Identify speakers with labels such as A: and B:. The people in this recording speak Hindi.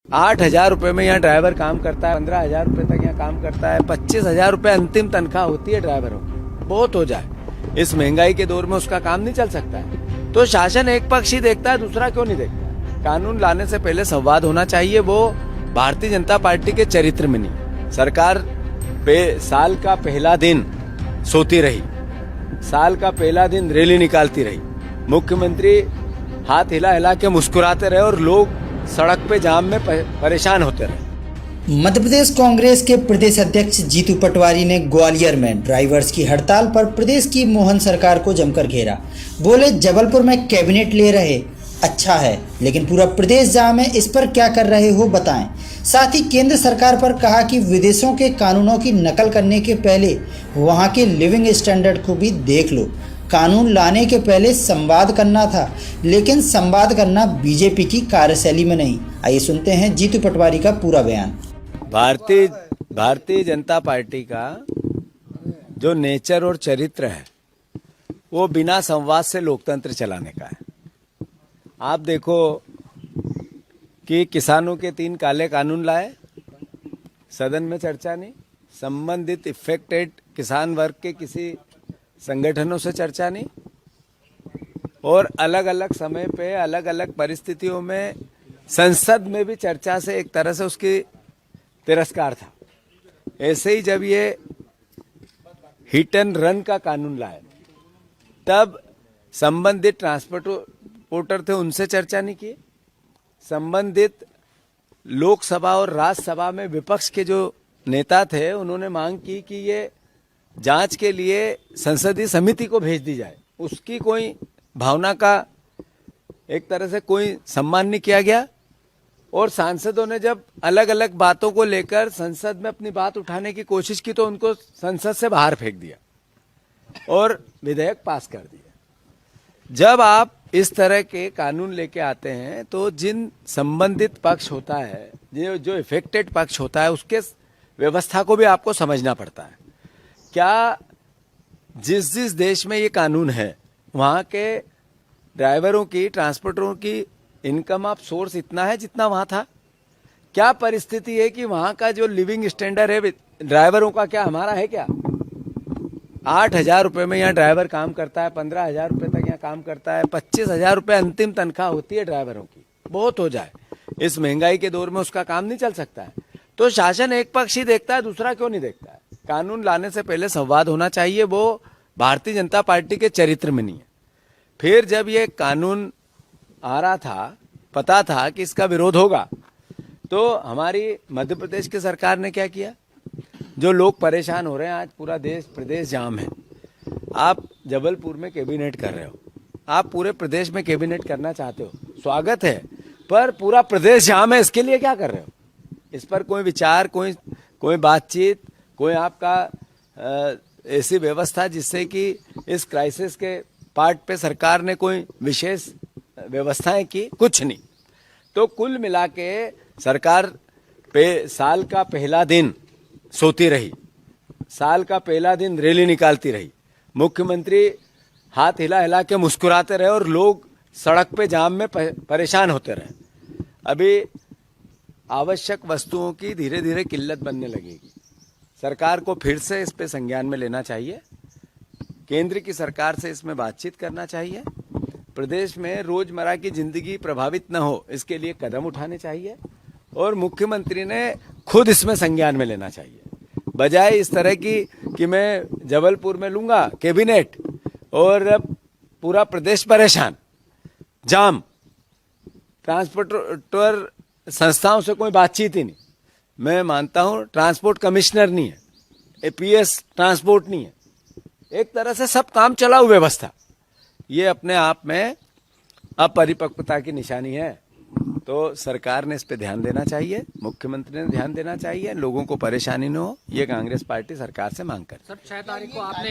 A: 8,000 रुपए में यहाँ ड्राइवर काम करता है, 15,000 रुपए तक यहाँ काम करता है, 25,000 रुपए अंतिम तनख्वाह होती है ड्राइवरों की। बहुत हो जाए, इस महंगाई के दौर में उसका काम नहीं चल सकता है। तो शासन एक पक्ष ही देखता है, दूसरा क्यों नहीं देखता? कानून लाने से पहले संवाद होना चाहिए, वो भारतीय जनता पार्टी के चरित्र में नहीं। सरकार साल का पहला दिन सोती रही, साल का पहला दिन रैली निकालती रही, मुख्यमंत्री हाथ हिला हिला के मुस्कुराते रहे और लोग सड़क पे जाम में परेशान होते रहे।
B: मध्य प्रदेश कांग्रेस के प्रदेश अध्यक्ष जीतू पटवारी ने ग्वालियर में ड्राइवर्स की हड़ताल पर प्रदेश की मोहन सरकार को जमकर घेरा। बोले, जबलपुर में कैबिनेट ले रहे अच्छा है, लेकिन पूरा प्रदेश जाम है, इस पर क्या कर रहे हो बताएं। साथ ही केंद्र सरकार पर कहा कि विदेशों के कानूनों की नकल करने के पहले वहां के लिविंग स्टैंडर्ड को भी देख लो। कानून लाने के पहले संवाद करना था, लेकिन संवाद करना बीजेपी की कार्यशैली में नहीं। आइए सुनते हैं जीतू पटवारी का पूरा बयान।
A: भारतीय जनता पार्टी का जो नेचर और चरित्र है वो बिना संवाद से लोकतंत्र चलाने का है। आप देखो कि किसानों के 3 काले कानून लाए, सदन में चर्चा नहीं, संबंधित इफेक्टेड किसान वर्ग के किसी संगठनों से चर्चा नहीं, और अलग अलग समय पे अलग अलग परिस्थितियों में संसद में भी चर्चा से एक तरह से उसकी तिरस्कार था। ऐसे ही जब ये हिट एंड रन का कानून लाए तब संबंधित ट्रांसपोर्टर थे, उनसे चर्चा नहीं की। संबंधित लोकसभा और राज्यसभा में विपक्ष के जो नेता थे उन्होंने मांग की कि ये जांच के लिए संसदीय समिति को भेज दी जाए। उसकी कोई भावना का एक तरह से कोई सम्मान नहीं किया गया, और सांसदों ने जब अलग अलग बातों को लेकर संसद में अपनी बात उठाने की कोशिश की तो उनको संसद से बाहर फेंक दिया और विधेयक पास कर दिया। जब आप इस तरह के कानून लेके आते हैं तो जिन संबंधित पक्ष होता है, जो इफेक्टेड पक्ष होता है, उसके व्यवस्था को भी आपको समझना पड़ता है। क्या जिस देश में ये कानून है वहां के ड्राइवरों की, ट्रांसपोर्टरों की इनकम ऑफ सोर्स इतना है जितना वहां था? क्या परिस्थिति है कि वहां का जो लिविंग स्टैंडर्ड है ड्राइवरों का क्या हमारा है क्या? 8,000 रुपए में यहाँ ड्राइवर काम करता है, 15,000 रुपए तक यहाँ काम करता है, 25,000 रुपए अंतिम तनख्वाह होती है ड्राइवरों की। बहुत हो जाए, इस महंगाई के दौर में उसका काम नहीं चल सकता है। तो शासन एक पक्ष ही देखता है, दूसरा क्यों नहीं देखता है? कानून लाने से पहले संवाद होना चाहिए, वो भारतीय जनता पार्टी के चरित्र में नहीं है। फिर जब ये कानून आ रहा था, पता था कि इसका विरोध होगा, तो हमारी मध्य प्रदेश की सरकार ने क्या किया? जो लोग परेशान हो रहे हैं, आज पूरा देश प्रदेश जाम है। आप जबलपुर में कैबिनेट कर रहे हो, आप पूरे प्रदेश में कैबिनेट करना चाहते हो, स्वागत है, पर पूरा प्रदेश जाम है, इसके लिए क्या कर रहे हो? इस पर कोई विचार, कोई बातचीत, कोई आपका ऐसी व्यवस्था जिससे कि इस क्राइसिस के पार्ट पे सरकार ने कोई विशेष व्यवस्थाएं की? कुछ नहीं। तो कुल मिला के सरकार साल का पहला दिन सोती रही, साल का पहला दिन रैली निकालती रही, मुख्यमंत्री हाथ हिला हिला के मुस्कुराते रहे और लोग सड़क पे जाम में परेशान होते रहे। अभी आवश्यक वस्तुओं की धीरे धीरे किल्लत बनने लगेगी। सरकार को फिर से इस पे संज्ञान में लेना चाहिए, केंद्र की सरकार से इसमें बातचीत करना चाहिए, प्रदेश में रोजमर्रा की जिंदगी प्रभावित न हो इसके लिए कदम उठाने चाहिए, और मुख्यमंत्री ने खुद इसमें संज्ञान में लेना चाहिए। बजाय इस तरह की कि मैं जबलपुर में लूंगा कैबिनेट और पूरा प्रदेश परेशान, जाम, ट्रांसपोर्टर संस्थाओं से कोई बातचीत ही नहीं। मैं मानता हूं ट्रांसपोर्ट कमिश्नर नहीं है, एपीएस ट्रांसपोर्ट नहीं है, एक तरह से सब काम चलाऊ व्यवस्था, ये अपने आप में अपरिपक्वता की निशानी है। तो सरकार ने इस पे ध्यान देना चाहिए, मुख्यमंत्री ने ध्यान देना चाहिए, लोगों को परेशानी न हो, ये कांग्रेस पार्टी सरकार से मांग करती है।
C: सर 6 तारीख को आपने